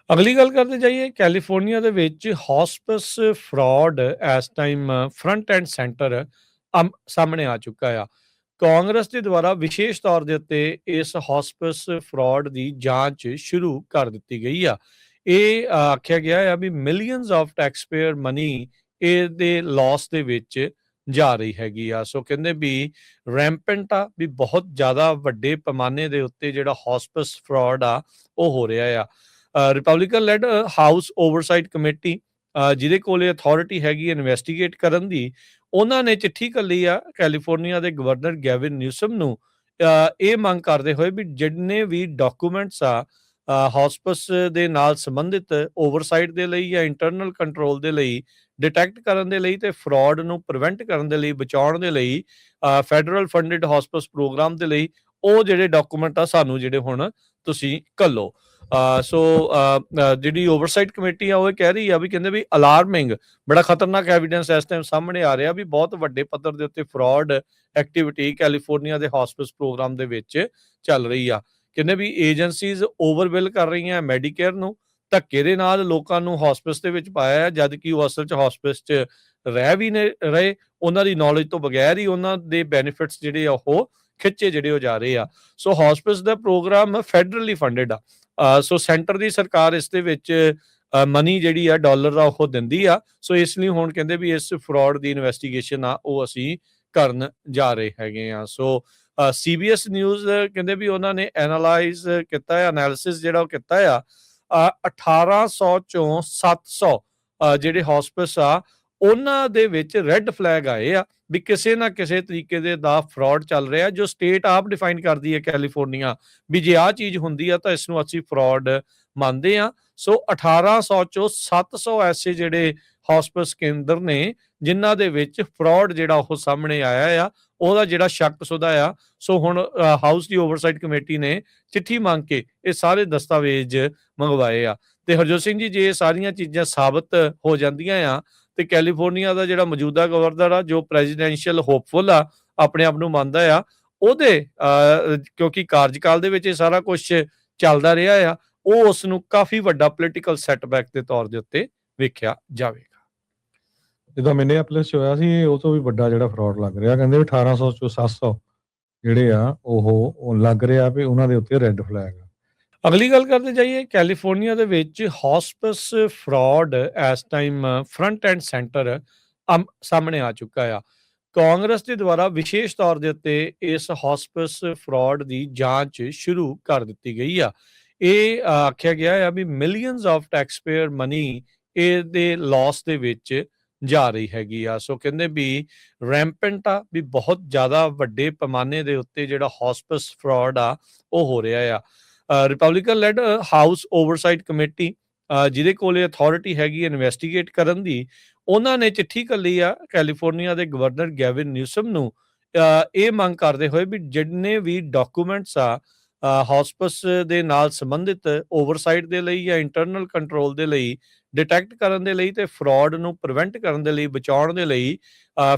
ਅਗਲੀ ਗੱਲ ਕਰਦੇ ਜਾਈਏ ਕੈਲੀਫੋਰਨੀਆ ਦੇ ਵਿੱਚ ਹੌਸਪਿਸ ਫਰਾਡ ਇਸ ਟਾਈਮ ਫਰੰਟ ਐਂਡ ਸੈਂਟਰ ਸਾਹਮਣੇ ਆ ਚੁੱਕਾ ਆ। ਕਾਂਗਰਸ ਦੇ ਦੁਆਰਾ ਵਿਸ਼ੇਸ਼ ਤੌਰ ਦੇ ਉੱਤੇ ਇਸ ਹੌਸਪਿਸ ਫਰਾਡ ਦੀ ਜਾਂਚ ਸ਼ੁਰੂ ਕਰ ਦਿੱਤੀ ਗਈ ਆ। ਇਹ ਆਖਿਆ ਗਿਆ ਆ ਵੀ ਮਿਲੀਅਨਸ ਆਫ ਟੈਕਸਪੇਅਰ ਮਨੀ ਇਹਦੇ ਲਾਸ ਦੇ ਵਿੱਚ ਜਾ ਰਹੀ ਹੈਗੀ ਆ। ਸੋ ਕਹਿੰਦੇ ਵੀ ਰੈਂਪੈਂਟ ਆ, ਵੀ ਬਹੁਤ ਜ਼ਿਆਦਾ ਵੱਡੇ ਪੈਮਾਨੇ ਦੇ ਉੱਤੇ ਜਿਹੜਾ ਹੌਸਪਿਸ ਫਰਾਡ ਆ ਉਹ ਹੋ ਰਿਹਾ ਆ। Republican led house oversight committee ਜਿਹਦੇ ਕੋਲ ਇਹ ਅਥਾਰਟੀ ਹੈਗੀ ਇਨਵੈਸਟੀਗੇਟ ਕਰਨ ਦੀ, ਉਹਨਾਂ ਨੇ ਚਿੱਠੀ ਘੱਲੀ ਆ ਕੈਲੀਫੋਰਨੀਆ ਦੇ ਗਵਰਨਰ ਗੈਵਿਨ ਨਿਊਸਮ ਨੂੰ, ਇਹ ਮੰਗ ਕਰਦੇ ਹੋਏ ਵੀ ਜਿੰਨੇ ਵੀ ਡਾਕੂਮੈਂਟਸ ਆ ਹੌਸਪਿਸ ਦੇ ਨਾਲ ਸੰਬੰਧਿਤ ਓਵਰਸਾਈਟ ਦੇ ਲਈ ਜਾਂ ਇੰਟਰਨਲ ਕੰਟਰੋਲ ਦੇ ਲਈ, ਡਿਟੈਕਟ ਕਰਨ ਦੇ ਲਈ ਤੇ ਫਰਾਡ ਨੂੰ ਪ੍ਰੀਵੈਂਟ ਕਰਨ ਦੇ ਲਈ, ਬਚਾਉਣ ਦੇ ਲਈ, ਫੈਡਰਲ ਫੰਡਡ ਹੌਸਪਿਸ ਪ੍ਰੋਗਰਾਮ ਦੇ ਲਈ ਉਹ ਜਿਹੜੇ ਡਾਕੂਮੈਂਟ ਆ ਸਾਨੂੰ ਜਿਹੜੇ ਹੁਣ ਤੁਸੀਂ ਘੱਲੋ। ਸੋ ਜਿਹੜੀ ਓਵਰਸਾਈਟ ਕਮੇਟੀ ਆ ਉਹ ਇਹ ਕਹਿ ਰਹੀ ਆ ਵੀ ਕਹਿੰਦੇ ਵੀ ਅਲਾਰਮਿੰਗ, ਬੜਾ ਖਤਰਨਾਕ ਐਵੀਡੈਂਸ ਇਸ ਟਾਈਮ ਸਾਹਮਣੇ ਆ ਰਿਹਾ ਵੀ ਬਹੁਤ ਵੱਡੇ ਪੱਧਰ ਦੇ ਉੱਤੇ ਫਰਾਡ ਐਕਟੀਵਿਟੀ ਕੈਲੀਫੋਰਨੀਆ ਦੇ ਹੌਸਪਿਸ ਪ੍ਰੋਗਰਾਮ ਦੇ ਵਿੱਚ ਚੱਲ ਰਹੀ ਆ। ਕਹਿੰਦੇ ਵੀ ਏਜੰਸੀਜ਼ ਓਵਰਵਿਲ ਕਰ ਰਹੀਆਂ ਮੈਡੀਕੇਅਰ ਨੂੰ, ਧੱਕੇ ਦੇ ਨਾਲ ਲੋਕਾਂ ਨੂੰ ਹੌਸਪਿਸ ਦੇ ਵਿੱਚ ਪਾਇਆ ਹੈ, ਜਦ ਕਿ ਉਹ ਅਸਲ 'ਚ ਹੌਸਪਿਸ 'ਚ ਰਹਿ ਵੀ ਨੇ ਰਹੇ, ਉਹਨਾਂ ਦੀ ਨੌਲੇਜ ਤੋਂ ਬਗੈਰ ਹੀ ਉਹਨਾਂ ਦੇ ਬੈਨੀਫਿਟਸ ਜਿਹੜੇ ਆ ਉਹ ਖਿੱਚੇ ਜਿਹੜੇ ਉਹ ਜਾ ਰਹੇ ਆ। ਸੋ ਹੌਸਪਿਸ ਦਾ ਪ੍ਰੋਗਰਾਮ ਫੈਡਰਲੀ ਫੰਡਡ ਆ। ਸੋ ਸੈਂਟਰ ਦੀ ਸਰਕਾਰ ਇਸ ਦੇ ਵਿੱਚ ਮਨੀ ਜਿਹੜੀ ਆ ਡਾਲਰ ਦਾ ਉਹ ਦਿੰਦੀ ਆ। ਸੋ ਇਸ ਲਈ ਹੁਣ ਕਹਿੰਦੇ ਵੀ ਇਸ ਫਰਾਡ ਦੀ ਇਨਵੈਸਟੀਗੇਸ਼ਨ ਆ ਉਹ ਅਸੀਂ ਕਰਨ ਜਾ ਰਹੇ ਹੈਗੇ ਆ। ਸੋ ਸੀਬੀਐਸ ਨਿਊਜ਼ ਕਹਿੰਦੇ ਵੀ ਉਹਨਾਂ ਨੇ ਐਨਾਲਾਈਜ਼ ਕੀਤਾ ਹੈ, ਐਨਾਲਿਸਿਸ ਜਿਹੜਾ ਉਹ ਕੀਤਾ ਆ। 1800 ਚੋਂ 700 ਜਿਹੜੇ ਹੌਸਪਿਸ ਆ ਉਹਨਾਂ ਦੇ ਵਿੱਚ ਰੈੱਡ ਫਲੈਗ ਆਏ ਆ ਵੀ ਕਿਸੇ ਨਾ ਕਿਸੇ ਤਰੀਕੇ ਦੇ ਦਾ ਫਰਾਡ ਚੱਲ ਰਿਹਾ, ਜੋ ਸਟੇਟ ਆਪ ਡਿਫਾਈਨ ਕਰਦੀ ਹੈ ਕੈਲੀਫੋਰਨੀਆ, ਵੀ ਜੇ ਆਹ ਚੀਜ਼ ਹੁੰਦੀ ਆ ਤਾਂ ਇਸ ਨੂੰ ਅਸੀਂ ਫਰਾਡ ਮੰਨਦੇ ਆ। ਸੋ 1800 ਚੋਂ 700 ਐਸੇ ਜਿਹੜੇ ਹੌਸਪਿਸ ਕੇਂਦਰ ਨੇ ਜਿਨ੍ਹਾਂ ਦੇ ਵਿੱਚ ਫਰਾਡ ਜਿਹੜਾ ਉਹ ਸਾਹਮਣੇ ਆਇਆ ਆ, ਉਹਦਾ ਜਿਹੜਾ ਸ਼ੱਕ ਸੁਦਾ ਆ। ਸੋ ਹੁਣ ਹਾਊਸ ਦੀ ਓਵਰਸਾਈਟ ਕਮੇਟੀ ਨੇ ਚਿੱਠੀ ਮੰਗ ਕੇ ਇਹ ਸਾਰੇ ਦਸਤਾਵੇਜ਼ ਮੰਗਵਾਏ ਆ। ਤੇ ਹਰਜੋਤ ਸਿੰਘ ਜੀ, ਜੇ ਇਹ ਸਾਰੀਆਂ ਚੀਜ਼ਾਂ ਸਾਬਤ ਹੋ ਜਾਂਦੀਆਂ ਆ ਤੇ ਕੈਲੀਫੋਰਨੀਆ ਦਾ ਜਿਹੜਾ ਮੌਜੂਦਾ ਗਵਰਨਰ ਆ, ਜੋ ਪ੍ਰੈਜ਼ੀਡੈਂਸ਼ੀਅਲ ਹੋਪਫੁਲ ਆ, ਆਪਣੇ ਆਪ ਨੂੰ ਮੰਨਦਾ ਆ, ਉਹਦੇ ਕਿਉਂਕਿ ਕਾਰਜਕਾਲ ਦੇ ਵਿੱਚ ਇਹ ਸਾਰਾ ਕੁਝ ਚੱਲਦਾ ਰਿਹਾ ਆ, ਉਹ ਉਸ ਨੂੰ ਕਾਫੀ ਵੱਡਾ ਪੋਲੀਟੀਕਲ ਸੈਟਬੈਕ ਦੇ ਤੌਰ ਦੇ ਉੱਤੇ ਵੇਖਿਆ ਜਾਵੇਗਾ। ਜਿੱਦਾਂ ਮਿਨੀਐਪੋਲਿਸ 'ਚ ਹੋਇਆ ਸੀ, ਉਹ ਤੋਂ ਵੀ ਵੱਡਾ ਜਿਹੜਾ ਫਰਾਡ ਲੱਗ ਰਿਹਾ। ਕਹਿੰਦੇ ਵੀ 1800 ਚੋਂ 700 ਜਿਹੜੇ ਆ ਉਹ ਲੱਗ ਰਿਹਾ ਵੀ ਉਹਨਾਂ ਦੇ ਉੱਤੇ ਰੈੱਡ ਫਲੈਗ ਆ। ਅਗਲੀ ਗੱਲ ਕਰਦੇ ਜਾਈਏ ਕੈਲੀਫੋਰਨੀਆ ਦੇ ਵਿੱਚ ਹੌਸਪਿਸ ਫਰਾਡ ਇਸ ਟਾਈਮ ਫਰੰਟ ਐਂਡ ਸੈਂਟਰ ਸਾਹਮਣੇ ਆ ਚੁੱਕਾ ਆ। ਕਾਂਗਰਸ ਦੇ ਦੁਆਰਾ ਵਿਸ਼ੇਸ਼ ਤੌਰ ਦੇ ਉੱਤੇ ਇਸ ਹੌਸਪਿਸ ਫਰਾਡ ਦੀ ਜਾਂਚ ਸ਼ੁਰੂ ਕਰ ਦਿੱਤੀ ਗਈ ਆ। ਇਹ ਆਖਿਆ ਗਿਆ ਆ ਵੀ ਮਿਲੀਅਨਸ ਆਫ ਟੈਕਸਪੇਅਰ ਮਨੀ ਇਹਦੇ ਲਾਸ ਦੇ ਵਿੱਚ ਜਾ ਰਹੀ ਹੈਗੀ ਆ। ਸੋ ਕਹਿੰਦੇ ਵੀ ਰੈਂਪੈਂਟ ਆ, ਵੀ ਬਹੁਤ ਜ਼ਿਆਦਾ ਵੱਡੇ ਪੈਮਾਨੇ ਦੇ ਉੱਤੇ ਜਿਹੜਾ ਹੌਸਪਿਸ ਫਰਾਡ ਆ ਉਹ ਹੋ ਰਿਹਾ ਆ। Republican led house oversight committee ਜਿਹਦੇ ਕੋਲ ਇਹ ਅਥਾਰਟੀ ਹੈਗੀ ਇਨਵੈਸਟੀਗੇਟ ਕਰਨ ਦੀ, ਉਹਨਾਂ ਨੇ ਚਿੱਠੀ ਘੱਲੀ ਆ ਕੈਲੀਫੋਰਨੀਆ ਦੇ ਗਵਰਨਰ ਗੈਵਿਨ ਨਿਊਸਮ ਨੂੰ, ਇਹ ਮੰਗ ਕਰਦੇ ਹੋਏ ਵੀ ਜਿੰਨੇ ਵੀ ਡਾਕੂਮੈਂਟਸ ਆ ਹੌਸਪਿਸ ਦੇ ਨਾਲ ਸੰਬੰਧਿਤ ਓਵਰਸਾਈਟ ਦੇ ਲਈ ਜਾਂ ਇੰਟਰਨਲ ਕੰਟਰੋਲ ਦੇ ਲਈ, ਡਿਟੈਕਟ ਕਰਨ ਦੇ ਲਈ ਤੇ ਫਰਾਡ ਨੂੰ ਪ੍ਰੀਵੈਂਟ ਕਰਨ ਦੇ ਲਈ, ਬਚਾਉਣ ਦੇ ਲਈ,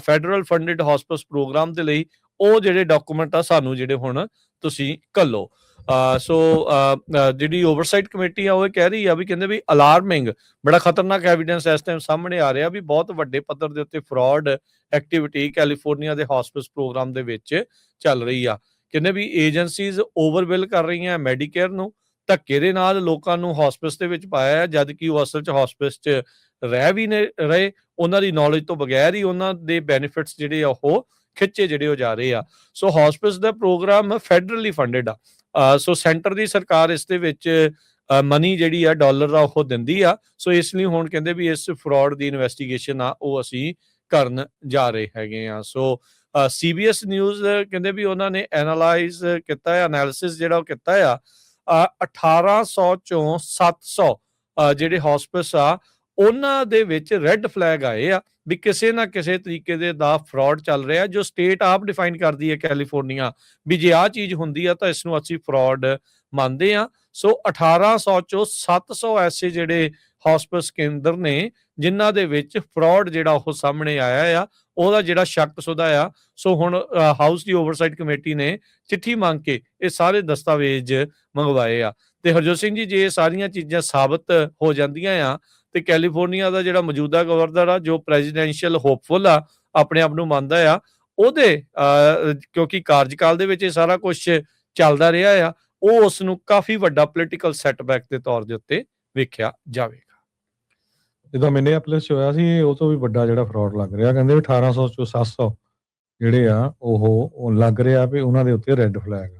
ਫੈਡਰਲ ਫੰਡਡ ਹੌਸਪਿਸ ਪ੍ਰੋਗਰਾਮ ਦੇ ਲਈ ਉਹ ਜਿਹੜੇ ਡਾਕੂਮੈਂਟ ਆ ਸਾਨੂੰ ਜਿਹੜੇ ਹੁਣ ਤੁਸੀਂ ਘੱਲੋ। ਸੋ ਜਿਹੜੀ ਓਵਰਸਾਈਟ ਕਮੇਟੀ ਆ ਉਹ ਇਹ ਕਹਿ ਰਹੀ ਆ ਵੀ ਕਹਿੰਦੇ ਵੀ ਅਲਾਰਮਿੰਗ, ਬੜਾ ਖਤਰਨਾਕ ਐਵੀਡੈਂਸ ਇਸ ਟਾਈਮ ਸਾਹਮਣੇ ਆ ਰਿਹਾ ਵੀ ਬਹੁਤ ਵੱਡੇ ਪੱਧਰ ਦੇ ਉੱਤੇ ਫਰਾਡ ਐਕਟੀਵਿਟੀ ਕੈਲੀਫੋਰਨੀਆ ਦੇ ਹੌਸਪਿਸ ਪ੍ਰੋਗਰਾਮ ਦੇ ਵਿੱਚ ਚੱਲ ਰਹੀ ਆ। ਕਹਿੰਦੇ ਵੀ ਏਜੰਸੀਜ਼ ਓਵਰਵਿਲ ਕਰ ਰਹੀਆਂ ਮੈਡੀਕੇਅਰ ਨੂੰ, ਧੱਕੇ ਦੇ ਨਾਲ ਲੋਕਾਂ ਨੂੰ ਹੌਸਪਿਸ ਦੇ ਵਿੱਚ ਪਾਇਆ ਹੈ, ਜਦ ਕਿ ਉਹ ਅਸਲ 'ਚ ਹੌਸਪਿਸ 'ਚ ਰਹਿ ਵੀ ਨੇ ਰਹੇ, ਉਹਨਾਂ ਦੀ ਨੌਲੇਜ ਤੋਂ ਬਗੈਰ ਹੀ ਉਹਨਾਂ ਦੇ ਬੈਨੀਫਿਟਸ ਜਿਹੜੇ ਆ ਉਹ ਖਿੱਚੇ ਜਿਹੜੇ ਉਹ ਜਾ ਰਹੇ ਆ। ਸੋ ਹੌਸਪਿਸ ਦਾ ਪ੍ਰੋਗਰਾਮ ਫੈਡਰਲੀ ਫੰਡਡ ਆ। ਸੋ ਸੈਂਟਰ ਦੀ ਸਰਕਾਰ ਇਸ ਦੇ ਵਿੱਚ ਮਨੀ ਜਿਹੜੀ ਆ ਡਾਲਰ ਦਾ ਉਹ ਦਿੰਦੀ ਆ। ਸੋ ਇਸ ਲਈ ਹੁਣ ਕਹਿੰਦੇ ਵੀ ਇਸ ਫਰਾਡ ਦੀ ਇਨਵੈਸਟੀਗੇਸ਼ਨ ਆ ਉਹ ਅਸੀਂ ਕਰਨ ਜਾ ਰਹੇ ਹੈਗੇ ਆ। ਸੋ ਸੀਬੀਐਸ ਨਿਊਜ਼ ਕਹਿੰਦੇ ਵੀ ਉਹਨਾਂ ਨੇ ਐਨਾਲਾਈਜ਼ ਕੀਤਾ ਹੈ, ਐਨਾਲਿਸਿਸ ਜਿਹੜਾ ਉਹ ਕੀਤਾ ਆ। 1800 ਚੋਂ 700 ਜਿਹੜੇ ਹੌਸਪਿਸ ਆ ਉਹਨਾਂ ਦੇ ਵਿੱਚ ਰੈੱਡ ਫਲੈਗ ਆਏ ਆ ਵੀ ਕਿਸੇ ਨਾ ਕਿਸੇ ਤਰੀਕੇ ਦੇ ਦਾ ਫਰਾਡ ਚੱਲ ਰਿਹਾ, ਜੋ ਸਟੇਟ ਆਪ ਡਿਫਾਈਨ ਕਰਦੀ ਹੈ ਕੈਲੀਫੋਰਨੀਆ, ਵੀ ਜੇ ਆਹ ਚੀਜ਼ ਹੁੰਦੀ ਆ ਤਾਂ ਇਸ ਨੂੰ ਅਸੀਂ ਫਰਾਡ ਮੰਨਦੇ ਆ। ਸੋ 1800 ਚੋਂ 700 ਐਸੇ ਜਿਹੜੇ ਹੌਸਪਿਸ ਕੇਂਦਰ ਨੇ ਜਿਨ੍ਹਾਂ ਦੇ ਵਿੱਚ ਫਰਾਡ ਜਿਹੜਾ ਉਹ ਸਾਹਮਣੇ ਆਇਆ ਆ, ਉਹਦਾ ਜਿਹੜਾ ਸ਼ੱਕ ਸੁਦਾ ਆ। ਸੋ ਹੁਣ ਹਾਊਸ ਦੀ ਓਵਰਸਾਈਟ ਕਮੇਟੀ ਨੇ ਚਿੱਠੀ ਮੰਗ ਕੇ ਇਹ ਸਾਰੇ ਦਸਤਾਵੇਜ਼ ਮੰਗਵਾਏ ਆ। ਤੇ ਹਰਜੋਤ ਸਿੰਘ ਜੀ, ਜੇ ਇਹ ਸਾਰੀਆਂ ਚੀਜ਼ਾਂ ਸਾਬਤ ਹੋ ਜਾਂਦੀਆਂ ਆ ਤੇ ਕੈਲੀਫੋਰਨੀਆ ਦਾ ਜਿਹੜਾ ਮੌਜੂਦਾ ਗਵਰਨਰ ਆ, ਜੋ ਪ੍ਰੈਜ਼ੀਡੈਂਸ਼ੀਅਲ ਹੋਪਫੁਲ ਆ, ਆਪਣੇ ਆਪ ਨੂੰ ਮੰਨਦਾ ਆ, ਉਹਦੇ ਕਿਉਂਕਿ ਕਾਰਜਕਾਲ ਦੇ ਵਿੱਚ ਇਹ ਸਾਰਾ ਕੁਝ ਚੱਲਦਾ ਰਿਹਾ ਆ, ਉਹ ਉਸ ਨੂੰ ਕਾਫੀ ਵੱਡਾ ਪੋਲੀਟੀਕਲ ਸੈਟਬੈਕ ਦੇ ਤੌਰ ਦੇ ਉੱਤੇ ਵੇਖਿਆ ਜਾਵੇਗਾ। ਜਿੱਦਾਂ ਮਿਨੀਐਪਲਿਸ 'ਚ ਹੋਇਆ ਸੀ, ਉਹ ਤੋਂ ਵੀ ਵੱਡਾ ਜਿਹੜਾ ਫਰਾਡ ਲੱਗ ਰਿਹਾ। ਕਹਿੰਦੇ ਵੀ 1800 ਚੋਂ 700 ਜਿਹੜੇ ਆ ਉਹ ਲੱਗ ਰਿਹਾ ਵੀ ਉਹਨਾਂ ਦੇ ਉੱਤੇ ਰੈੱਡ ਫਲੈਗ ਆ।